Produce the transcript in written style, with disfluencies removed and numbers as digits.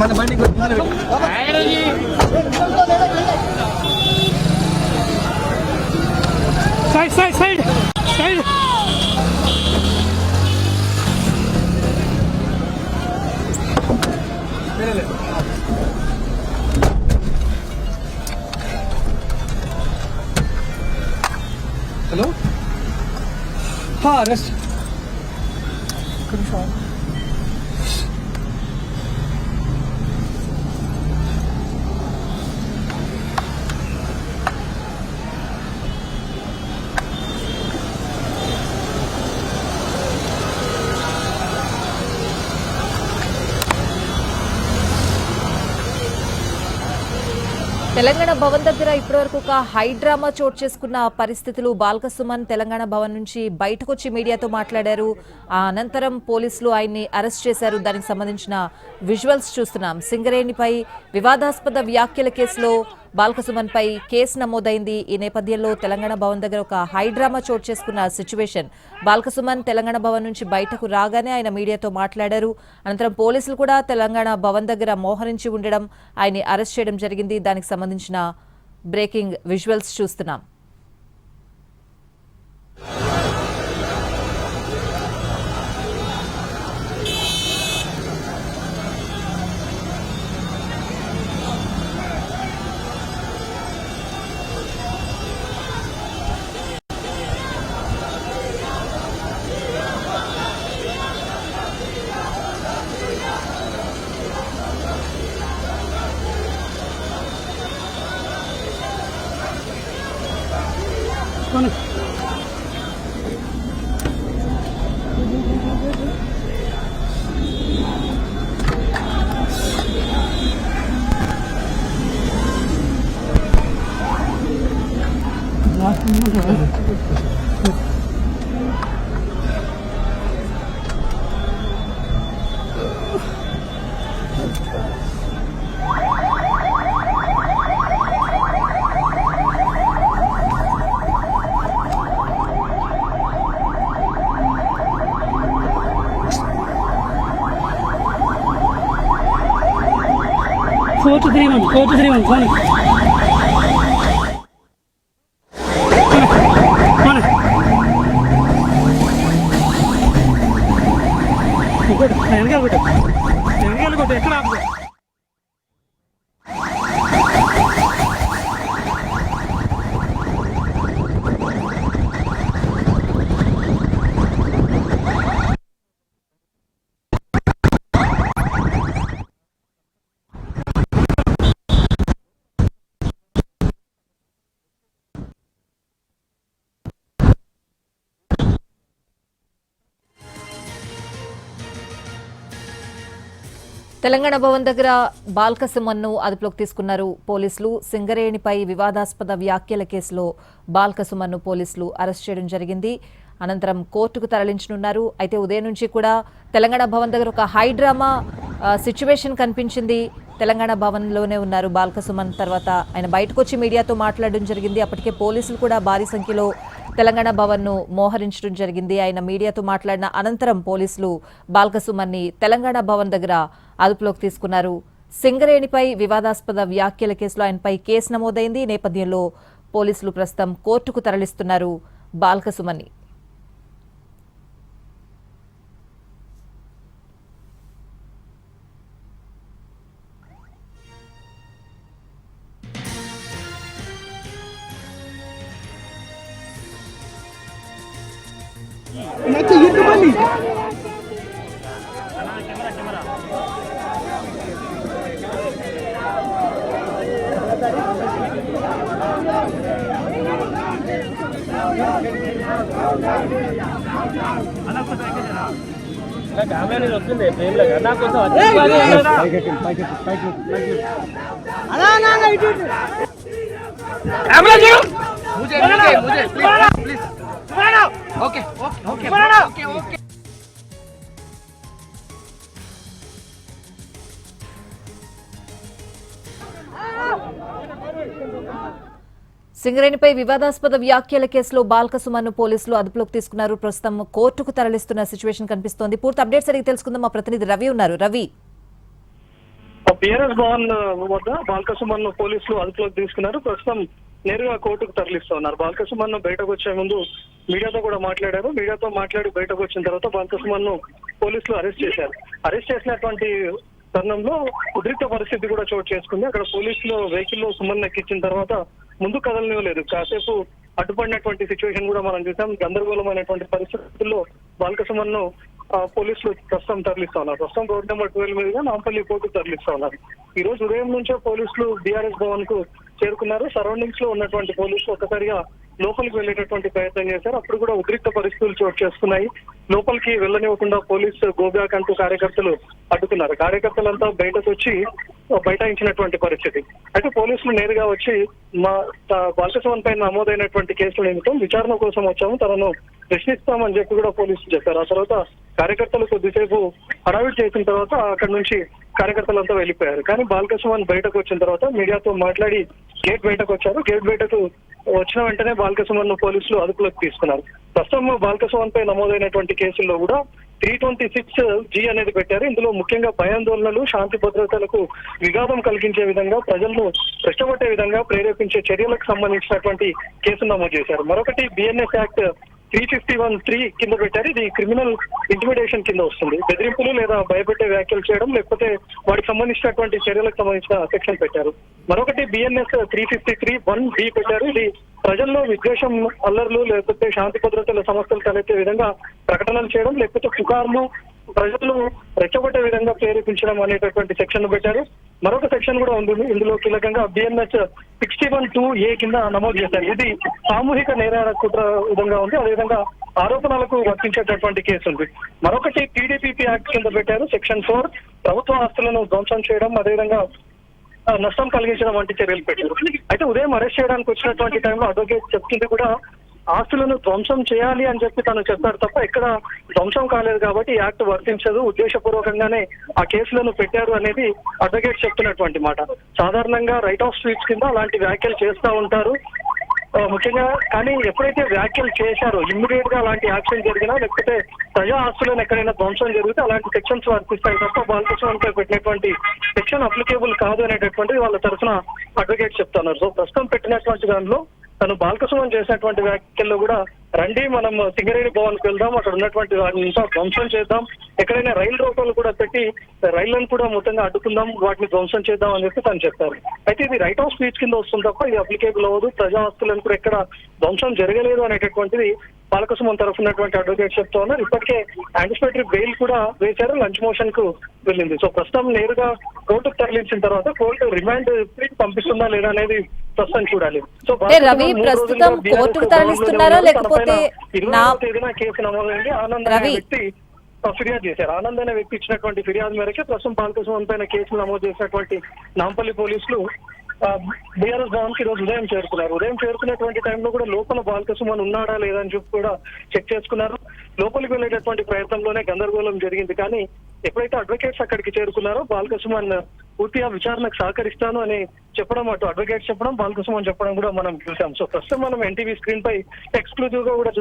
మన బండి side side side side hello हाँ अरेस्ट తెలంగాణ భవన్ దగ్గర ఇప్పటివరకు ఒక హై డ్రామా చోటు చేసుకున్న పరిస్థితులు. బాల్క సుమన్ తెలంగాణ భవన్ నుంచి బయటకు వచ్చి మీడియాతో మాట్లాడారు. ఆ అనంతరం పోలీసులు ఆయన్ని అరెస్ట్ చేశారు. దానికి సంబంధించిన విజువల్స్ చూస్తున్నాం. సింగరేణిపై వివాదాస్పద వ్యాఖ్యల కేసులో బాల్క సుమన్ పై కేసు నమోదైంది. ఈ నేపథ్యంలో తెలంగాణ భవన్ దగ్గర ఒక హై డ్రామా చోటు చేసుకున్న సిచ్యువేషన్. బాల్క సుమన్ తెలంగాణ భవన్ నుంచి బయటకు రాగానే ఆయన మీడియాతో మాట్లాడారు. అనంతరం పోలీసులు కూడా తెలంగాణ భవన్ దగ్గర మోహరించి ఉండడం, ఆయన్ని అరెస్ట్ చేయడం జరిగింది. దానికి సంబంధించిన బ్రేకింగ్ విజువల్స్ చూస్తున్నాం. Four to three one, one. ఎక్కడ ఆపు తెలంగాణ భవన్ దగ్గర బాల్క సుమన్ను అదుపులోకి తీసుకున్నారు పోలీసులు. సింగరేణిపై వివాదాస్పద వ్యాఖ్యల కేసులో బాల్క సుమన్ను పోలీసులు అరెస్ట్ చేయడం జరిగింది. అనంతరం కోర్టుకు తరలించనున్నారు. అయితే ఉదయం నుంచి కూడా తెలంగాణ భవన్ దగ్గర ఒక హై డ్రామా సిచ్యువేషన్ కనిపించింది. తెలంగాణ భవన్లోనే ఉన్నారు బాల్క సుమన్. తర్వాత ఆయన బయటకు వచ్చి మీడియాతో మాట్లాడడం జరిగింది. అప్పటికే పోలీసులు కూడా భారీ సంఖ్యలో తెలంగాణ భవన్ను మోహరించడం జరిగింది. ఆయన మీడియాతో మాట్లాడిన అనంతరం పోలీసులు బాల్క సుమన్ని తెలంగాణ భవన్ దగ్గర అదుపులోకి తీసుకున్నారు. సింగరేణిపై వివాదాస్పద వ్యాఖ్యల కేసులో ఆయనపై కేసు నమోదైంది. ఈ నేపథ్యంలో పోలీసులు ప్రస్తుతం కోర్టుకు తరలిస్తున్నారు బాల్క సుమన్ని. సింగరేణిపై వివాదాస్పద వ్యాఖ్యల కేసులో బాల్క సుమన్ను పోలీసులు అదుపులోకి తీసుకున్నారు. ప్రస్తుతం కోర్టుకు తరలిస్తున్న సిచ్యువేషన్ కనిపిస్తోంది. పూర్తి అప్డేట్స్ అడిగి తెలుసుకుందాం. మా ప్రతినిధి రవి ఉన్నారు. రవి, బిఆర్ఎస్ భవన్ వద్ద బాల్కసుమన్ పోలీసులు అదుపులోకి తీసుకున్నారు. ప్రస్తుతం నేరుగా కోర్టుకు తరలిస్తున్నారు. బాల్కసుమన్ బయటకు వచ్చే ముందు మీడియాతో కూడా మాట్లాడారు. మీడియాతో మాట్లాడి బయటకు వచ్చిన తర్వాత బాల్కసుమన్ పోలీసులు అరెస్ట్ చేశారు. అరెస్ట్ చేసినటువంటి తరుణంలో ఉద్రిక్త పరిస్థితి కూడా చోటు చేసుకుంది. అక్కడ పోలీసులు వెహికల్ లో సుమన్ ఎక్కించిన తర్వాత ముందు కదలనివ్వలేదు. కాసేపు అడ్డుపడినటువంటి సిచ్యువేషన్ కూడా మనం చూసాం. గందరగోళమైనటువంటి పరిస్థితుల్లో బాల్కసుమన్ పోలీసులు ప్రస్తుతం తరలిస్తా ఉన్నారు. ప్రస్తుతం రోడ్ నెంబర్ 12 మీదుగా నాంపల్లి కోర్టుకు తరలిస్తా ఉన్నారు. ఈ రోజు ఉదయం నుంచే పోలీసులు బీఆర్ఎస్ భవన్ కు చేరుకున్నారు. సరౌండింగ్స్ లో ఉన్నటువంటి పోలీసులు ఒక్కసారిగా లోపలికి వెళ్లేటటువంటి ప్రయత్నం చేశారు. అప్పుడు కూడా ఉద్రిక్త పరిస్థితులు చోటు చేసుకున్నాయి. లోపలికి వెళ్ళనివ్వకుండా పోలీసు గోబ్యాక్ అంటూ కార్యకర్తలు అడ్డుకున్నారు. కార్యకర్తలంతా బయటకు వచ్చి బైఠాయించినటువంటి పరిస్థితి. అయితే పోలీసులు నేరుగా వచ్చి మా బాల్కసుమన్ పైన నమోదైనటువంటి కేసులు నిమిత్తం విచారణ కోసం వచ్చాము, తనను ప్రశ్నిస్తామని చెప్పి కూడా పోలీసులు చెప్పారు. ఆ తర్వాత కార్యకర్తలు కొద్దిసేపు హడావిడి చేసిన తర్వాత అక్కడి నుంచి కార్యకర్తలంతా వెళ్ళిపోయారు. కానీ బాల్కసుమన్ బయటకు వచ్చిన తర్వాత మీడియాతో మాట్లాడి గేట్ బయటకు వచ్చారు. గేట్ బయటకు వచ్చిన వెంటనే బాల్కసుమన్ పోలీసులు అదుపులోకి తీసుకున్నారు. ప్రస్తుతం బాల్కసుమన్ పై నమోదైనటువంటి కేసుల్లో కూడా 326G అనేది పెట్టారు. ఇందులో ముఖ్యంగా భయాందోళనలు, శాంతి భద్రతలకు విఘాతం కలిగించే విధంగా, ప్రజలను రెచ్చగొట్టే విధంగా ప్రేరేపించే చర్యలకు సంబంధించినటువంటి కేసు నమోదు చేశారు. మరొకటి BNS యాక్ట్ 351(3) కింద పెట్టారు. ఇది క్రిమినల్ ఇంటిమిడేషన్ కింద వస్తుంది. బెదిరింపులు లేదా భయపెట్టే వ్యాఖ్యలు చేయడం, లేకపోతే వాటికి సంబంధించినటువంటి చర్యలకు సంబంధించిన సెక్షన్ పెట్టారు. మరొకటి BNS 353(1)B పెట్టారు. ఇది ప్రజల్లో విద్వేషం, అల్లర్లు లేకపోతే శాంతి భద్రతల సమస్యలు తలెత్తే విధంగా ప్రకటనలు చేయడం, లేకపోతే పుకార్లు ప్రజలు రెచ్చగొట్టే విధంగా ప్రేరేపించడం అనేటటువంటి సెక్షన్ పెట్టారు. మరొక సెక్షన్ కూడా ఉంది. ఇందులో కీలకంగా BNS 61(2)A కింద నమోదు చేశారు. ఇది సామూహిక నేరాల కుట్ర విధంగా ఉంది. అదేవిధంగా ఆరోపణలకు వర్తించేటటువంటి కేసు ఉంది. మరొకటి PDPP యాక్ట్ కింద పెట్టారు. సెక్షన్ 4 ప్రభుత్వ ఆస్తులను ధ్వంసం చేయడం, అదేవిధంగా నష్టం కలిగించడం వంటి చర్యలు పెట్టారు. అయితే ఉదయం అరెస్ట్ చేయడానికి వచ్చినటువంటి టైంలో అడ్వకేట్ చెప్తుంది కూడా ఆస్తులను ధ్వంసం చేయాలి అని చెప్పి తను చెప్పారు తప్ప ఎక్కడ ధ్వంసం కాలేదు కాబట్టి యాక్ట్ వర్తించదు, ఉద్దేశపూర్వకంగానే ఆ కేసులను పెట్టారు అనేది అడ్వకేట్ చెప్తున్నటువంటి మాట. సాధారణంగా రైట్ ఆఫ్ స్పీచ్ కింద అలాంటి వ్యాఖ్యలు చేస్తూ ఉంటారు ముఖ్యంగా. కానీ ఎప్పుడైతే వ్యాఖ్యలు చేశారో ఇమ్మీడియట్ గా అలాంటి యాక్షన్ జరిగినా, లేకపోతే ప్రజా ఆస్తులను ఎక్కడైనా ధ్వంసం జరిగితే అలాంటి సెక్షన్స్ వర్తిస్తాయి తప్ప బాల్కసుమన్ పై పెట్టినటువంటి సెక్షన్ అప్లికేబుల్ కాదు అనేటటువంటిది వాళ్ళ తరఫున అడ్వకేట్ చెప్తున్నారు. సో ప్రస్తుతం పెట్టినటువంటి దానిలో తను బాల్కసుమన్ చేసినటువంటి వ్యాఖ్యల్లో కూడా రండి మనం సింగరేణి భవన్ కు వెళ్దాం, అక్కడ ఉన్నటువంటి వాటిని ధ్వంసం చేద్దాం, ఎక్కడైనా రైలు రోకోలు కూడా పెట్టి రైళ్లను కూడా మొత్తంగా అడ్డుకుందాం, వాటిని ధ్వంసం చేద్దాం అని చెప్పి తను చెప్పారు. అయితే ఇది రైట్ ఆఫ్ స్పీచ్ కింద వస్తుంది తప్ప ఇది అప్లికేబుల్ అవ్వదు, ప్రజా ఆస్తులను కూడా ఎక్కడ ధ్వంసం జరగలేదు అనేటటువంటిది బాల్కసుమన్ తరఫునటువంటి అడ్వకేట్ చెప్తా ఉన్నారు. ఇప్పటికే యాంటిసిపేటరీ బెయిల్ కూడా వేశారు, లంచ్ మోషన్ కు వెళ్ళింది. సో ప్రస్తుతం నేరుగా కోర్టుకు తరలించిన తర్వాత కోర్టు రిమాండ్ పంపిస్తుందా లేదా అనేది ప్రస్తుతం చూడాలి. సో రవి ప్రస్తుతం కోర్టుకు తరలిస్తున్నారా లేకపోతే 20వ తేదీన కేసు నమోదైంది. ఆనంద్ అనే వ్యక్తి ఫిర్యాదు చేశారు. ఆనంద్ అనే వ్యక్తి ఇచ్చినటువంటి ఫిర్యాదు మేరకు ప్రస్తుతం బాల్కసుమన్ పైన కేసులు నమోదు చేసినటువంటి నాంపల్లి పోలీసులు బీఆర్ఎస్ భవన్ కి రోజు ఉదయం చేరుకున్నారు. ఉదయం చేరుకునేటువంటి టైంలో కూడా లోపల బాల్కసుమన్ ఉన్నాడా లేదా అని చెప్పి కూడా చెక్ చేసుకున్నారు. లోపలికి వెళ్ళేటటువంటి ప్రయత్నంలోనే గందరగోళం జరిగింది. కానీ ఎప్పుడైతే అడ్వకేట్స్ అక్కడికి చేరుకున్నారో బాల్కసుమన్ పూర్తిగా విచారణకు సహకరిస్తాను అని చెప్పడం, అటు అడ్వకేట్ చెప్పడం, బాల్కసుమన్ చెప్పడం కూడా మనం చూసాం. సో ప్రస్తుతం మనం NTV స్క్రీన్ పై ఎక్స్క్లూజివ్ గా కూడా